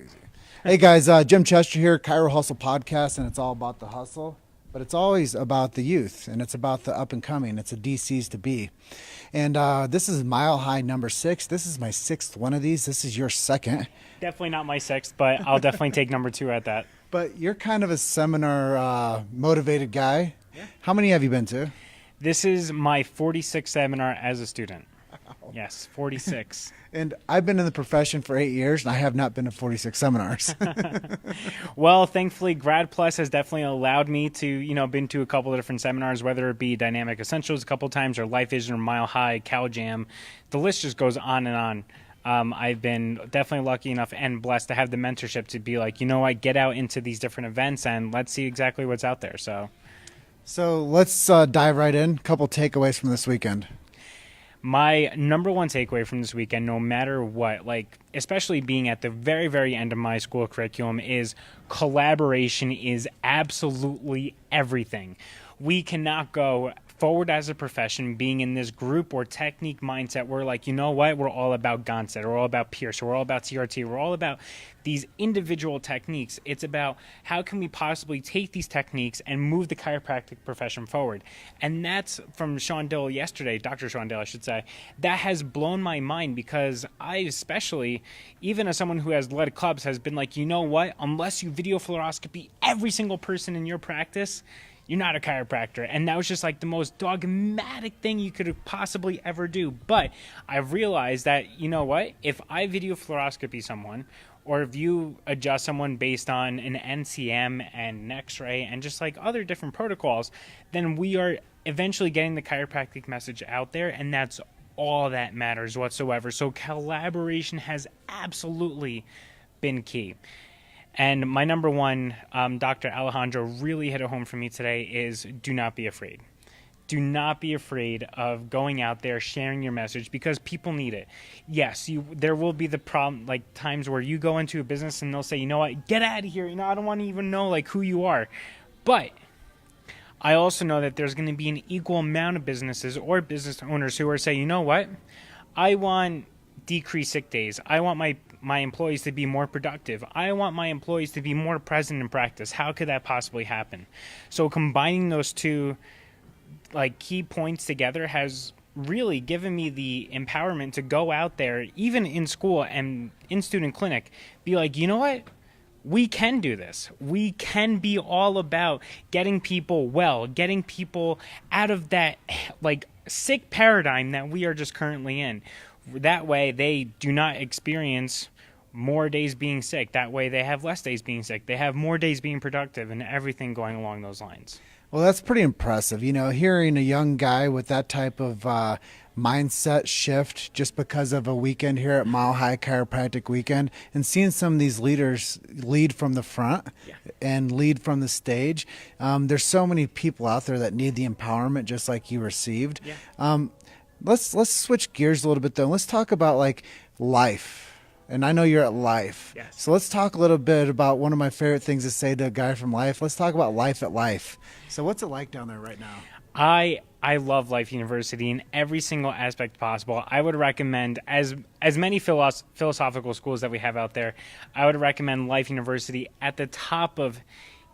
easy. Hey guys, Jim Chester here, Cairo Hustle Podcast, and it's all about the hustle, but it's always about the youth, and it's about the up and coming. It's a DC's to be. And this is Mile High number 6. This is my 6th one of these. This is your 2nd. Definitely not my 6th, but I'll definitely take number 2 at that. But you're kind of a seminar motivated guy. Yeah. How many have you been to? This is my 46th seminar as a student. Wow. Yes, 46. And I've been in the profession for 8 years, and I have not been to 46 seminars. Well, thankfully, Grad Plus has definitely allowed me to, been to a couple of different seminars, whether it be Dynamic Essentials a couple times or Life Vision or Mile High, Cal Jam. The list just goes on and on. I've been definitely lucky enough and blessed to have the mentorship to be like, get out into these different events and let's see exactly what's out there. So let's dive right in. A couple takeaways from this weekend. My number one takeaway from this weekend, no matter what, especially being at the very, very end of my school curriculum, is collaboration is absolutely everything. We cannot go forward as a profession being in this group or technique mindset. We're like, we're all about Gonset, we're all about Pierce, we're all about TRT, we're all about these individual techniques. It's about how can we possibly take these techniques and move the chiropractic profession forward. And that's from Sean Dill yesterday, Dr. Sean Dill, I should say. That has blown my mind because I especially, even as someone who has led clubs, has been like, unless you video fluoroscopy every single person in your practice, you're not a chiropractor. And that was just like the most dogmatic thing you could possibly ever do. But I've realized that, if I video fluoroscopy someone, or if you adjust someone based on an NCM and an X-ray and just like other different protocols, then we are eventually getting the chiropractic message out there, and that's all that matters whatsoever. So collaboration has absolutely been key. And my number one, Dr. Alejandro really hit it home for me today, is do not be afraid. Do not be afraid of going out there, sharing your message, because people need it. Yes, there will be the problem, like times where you go into a business and they'll say, get out of here. I don't want to even know who you are. But I also know that there's going to be an equal amount of businesses or business owners who are saying, I want decreased sick days. I want my employees to be more productive. I want my employees to be more present in practice. How could that possibly happen? So combining those two key points together has really given me the empowerment to go out there, even in school and in student clinic, be like, we can do this. We can be all about getting people well, getting people out of that sick paradigm that we are just currently in. That way they do not experience more days being sick. That way they have less days being sick. They have more days being productive, and everything going along those lines. Well, that's pretty impressive. Hearing a young guy with that type of mindset shift just because of a weekend here at Mile High Chiropractic Weekend, and seeing some of these leaders lead from the front and lead from the stage. There's so many people out there that need the empowerment just like you received. Yeah. Let's switch gears a little bit, though. Let's talk about life. And I know you're at Life. Yes. So let's talk a little bit about one of my favorite things to say to a guy from Life. Let's talk about life at Life. So what's it like down there right now? I love Life University in every single aspect possible. I would recommend, as many philosophical schools that we have out there, I would recommend Life University at the top of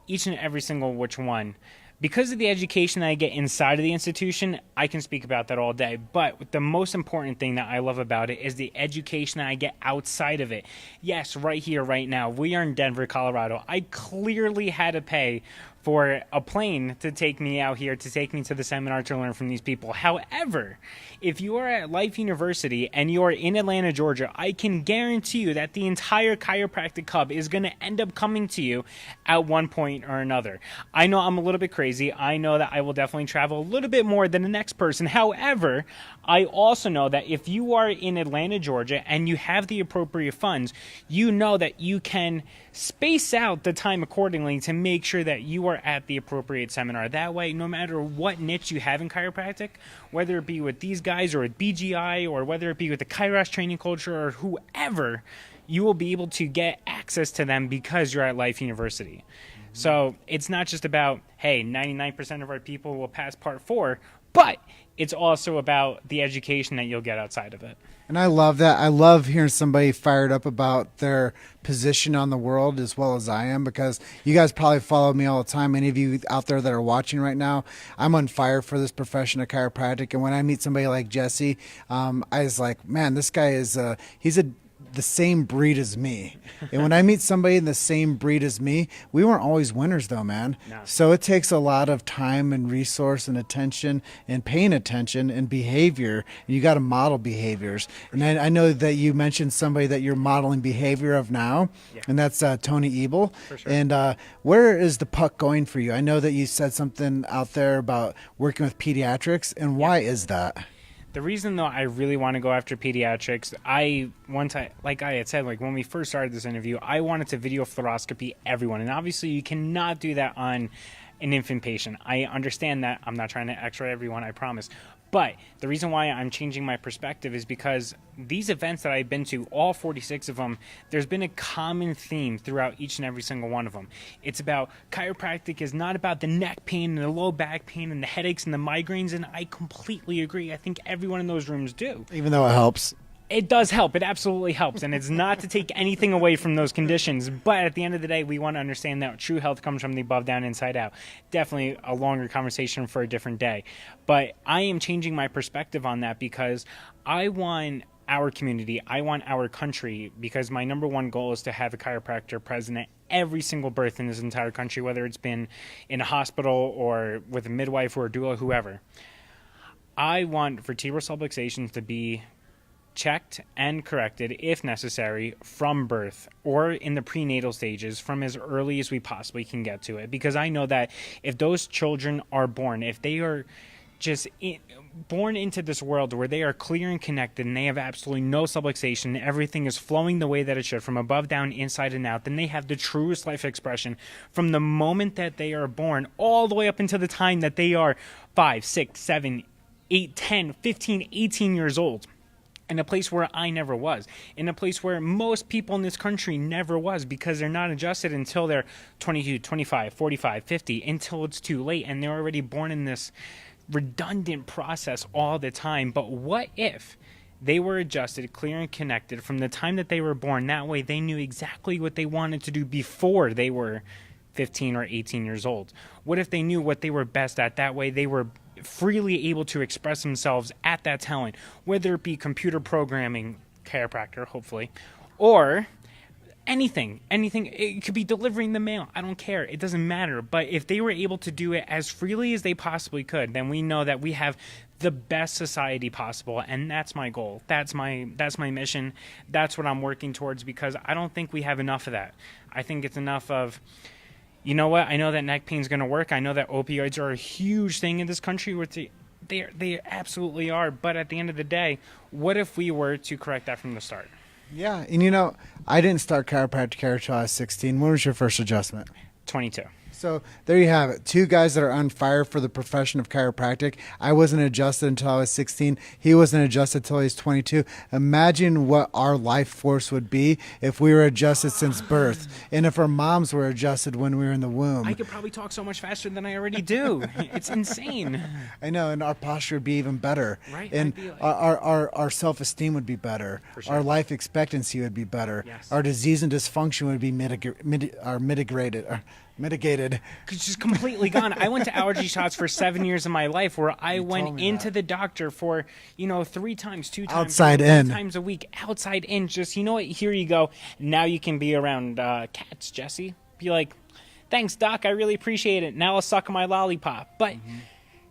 each and every single which one. Because of the education that I get inside of the institution, I can speak about that all day. But the most important thing that I love about it is the education that I get outside of it. Yes, right here, right now, we are in Denver, Colorado. I clearly had to pay for a plane to take me out here, to take me to the seminar to learn from these people. However, if you are at Life University and you are in Atlanta, Georgia, I can guarantee you that the entire chiropractic hub is going to end up coming to you at one point or another. I know I'm a little bit crazy. I know that I will definitely travel a little bit more than the next person. However, I also know that if you are in Atlanta, Georgia, and you have the appropriate funds, you know that you can space out the time accordingly to make sure that you are at the appropriate seminar. That way, no matter what niche you have in chiropractic, whether it be with these guys or with BGI, or whether it be with the Kairos training culture or whoever, you will be able to get access to them because you're at Life University. So it's not just about, hey, 99% of our people will pass part 4, but it's also about the education that you'll get outside of it. And I love that. I love hearing somebody fired up about their position on the world as well as I am, because you guys probably follow me all the time. Any of you out there that are watching right now, I'm on fire for this profession of chiropractic. And when I meet somebody like Jesse, I was like, man, this guy is the same breed as me. And when I meet somebody in the same breed as me, we weren't always winners though, man. No. So it takes a lot of time and resource and attention and paying attention and behavior. And you got to model behaviors. And I know that you mentioned somebody that you're modeling behavior of now, and that's Tony Ebel. For sure. And where is the puck going for you? I know that you said something out there about working with pediatrics, and why is that? The reason, though, I really want to go after pediatrics, like I had said, like when we first started this interview, I wanted to video fluoroscopy everyone. And obviously you cannot do that on an infant patient. I understand that. I'm not trying to x-ray everyone, I promise. But the reason why I'm changing my perspective is because these events that I've been to, all 46 of them, there's been a common theme throughout each and every single one of them. It's about chiropractic is not about the neck pain and the low back pain and the headaches and the migraines, and I completely agree. I think everyone in those rooms do. Even though it helps. It does help. It absolutely helps. And it's not to take anything away from those conditions. But at the end of the day, we want to understand that true health comes from the above, down, inside out. Definitely a longer conversation for a different day. But I am changing my perspective on that because I want our community, I want our country, because my number one goal is to have a chiropractor present at every single birth in this entire country, whether it's been in a hospital or with a midwife or a doula, whoever. I want vertebral subluxations to be checked and corrected, if necessary, from birth or in the prenatal stages from as early as we possibly can get to it. Because I know that if those children are born, if they are just born into this world where they are clear and connected and they have absolutely no subluxation, everything is flowing the way that it should, from above, down, inside, and out, then they have the truest life expression from the moment that they are born all the way up until the time that they are 5, 6, 7, 8, 10, 15, 18 years old. In a place where I never was, in a place where most people in this country never was, because they're not adjusted until they're 22, 25, 45, 50, until it's too late, and they're already born in this redundant process all the time. But what if they were adjusted, clear and connected from the time that they were born? That way they knew exactly what they wanted to do before they were 15 or 18 years old. What if they knew what they were best at? That way they were freely able to express themselves at that talent, whether it be computer programming, chiropractor, hopefully, or anything. It could be delivering the mail. I don't care. It doesn't matter. But if they were able to do it as freely as they possibly could, then we know that we have the best society possible, and that's my goal. That's my mission. That's what I'm working towards, because I don't think we have enough of that. I think it's enough of, you know what? I know that neck pain is going to work. I know that opioids are a huge thing in this country. They absolutely are. But at the end of the day, what if we were to correct that from the start? Yeah, and I didn't start chiropractic care until I was 16. When was your first adjustment? 22. So there you have it. Two guys that are on fire for the profession of chiropractic. I wasn't adjusted until I was 16. He wasn't adjusted until he was 22. Imagine what our life force would be if we were adjusted since birth, and if our moms were adjusted when we were in the womb. I could probably talk so much faster than I already do. It's insane. I know, and our posture would be even better. Right. And our self-esteem would be better. For sure. Our life expectancy would be better. Yes. Our disease and dysfunction would be mitigated. It's just completely gone. I went to allergy shots for 7 years of my life, where I went into the doctor for 3 times, 2 times, outside 3 in times a week, outside in. Just, you know what? Here you go. Now you can be around cats, Jesse. Be like, thanks, doc. I really appreciate it. Now I'll suck my lollipop. But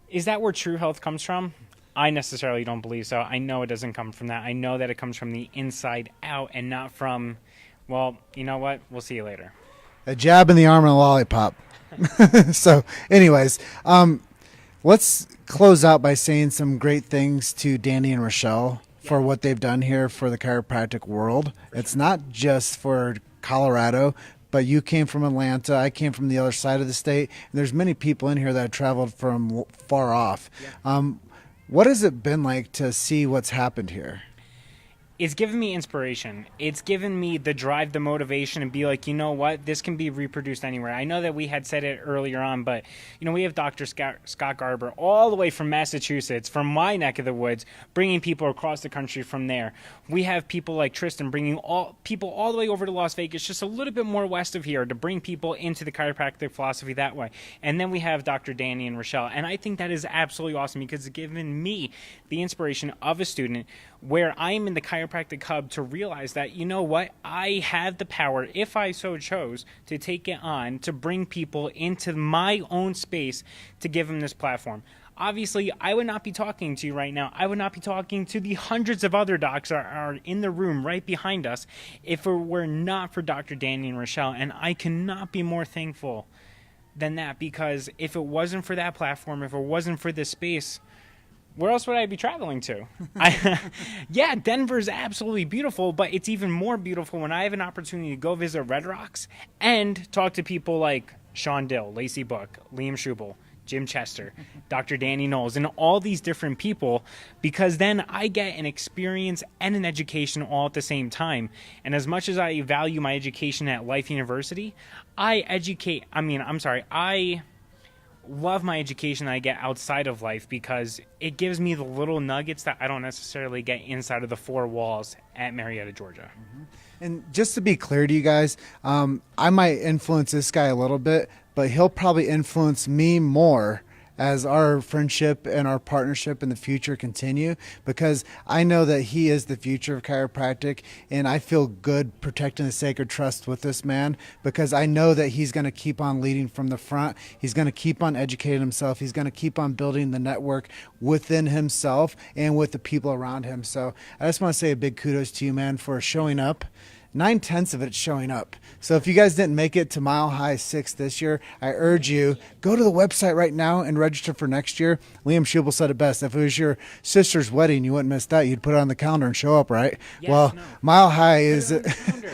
is that where true health comes from? I necessarily don't believe so. I know it doesn't come from that. I know that it comes from the inside out, and not from, well, you know what? We'll see you later. A jab in the arm and a lollipop. So, anyways, let's close out by saying some great things to Danny and Rochelle for what they've done here for the chiropractic world. It's not just for Colorado, but you came from Atlanta. I came from the other side of the state. And there's many people in here that have traveled from far off. Yeah. What has it been like to see what's happened here? it's given me inspiration. It's given me the drive, the motivation, and be like, you know what, this can be reproduced anywhere. I know that we had said it earlier on, but we have Dr. Scott Garber all the way from Massachusetts, from my neck of the woods, bringing people across the country from there. We have people like Tristan bringing people all the way over to Las Vegas, just a little bit more west of here, to bring people into the chiropractic philosophy that way. And then we have Dr. Danny and Rochelle, and I think that is absolutely awesome because it's given me the inspiration of a student where I am in the chiropractic hub to realize that, you know what, I have the power, if I so chose, to take it on, to bring people into my own space, to give them this platform. Obviously, I would not be talking to you right now. I would not be talking to the hundreds of other docs that are in the room right behind us if it were not for Dr. Danny and Rochelle, and I cannot be more thankful than that, because if it wasn't for that platform, if it wasn't for this space, where else would I be traveling to? Yeah, Denver's absolutely beautiful, but it's even more beautiful when I have an opportunity to go visit Red Rocks and talk to people like Sean Dill, Lacey Book, Liam Schubel, Jim Chester, Dr. Danny Knowles, and all these different people, because then I get an experience and an education all at the same time. And as much as I value my education at Life University, I love my education that I get outside of life, because it gives me the little nuggets that I don't necessarily get inside of the four walls at Marietta, Georgia. And just to be clear to you guys, I might influence this guy a little bit, but he'll probably influence me more as our friendship and our partnership in the future continue, because I know that he is the future of chiropractic, and I feel good protecting the sacred trust with this man, because I know that he's going to keep on leading from the front. He's going to keep on educating himself. He's going to keep on building the network within himself and with the people around him. So I just want to say a big kudos to you, man, for showing up. 9/10 of it's showing up. So if you guys didn't make it to Mile High 6 this year, I urge you, go to the website right now and register for next year. Liam Schubel said it best. If it was your sister's wedding, you wouldn't miss that. You'd put it on the calendar and show up, right? Yes, well, no. Mile High is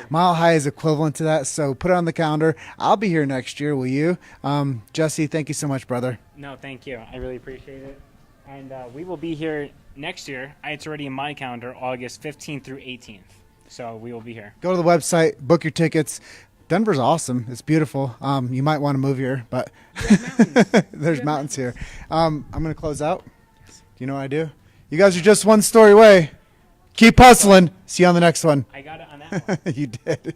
Mile High is equivalent to that. So put it on the calendar. I'll be here next year. Will you? Jesse, thank you so much, brother. No, thank you. I really appreciate it. And we will be here next year. It's already in my calendar, August 15th through 18th. So we will be here. Go to the website, book your tickets. Denver's awesome. It's beautiful. You might want to move here, but there's mountains here. I'm going to close out. Do you know what I do? You guys are just one story away. Keep hustling. See you on the next one. I got it on that one. You did.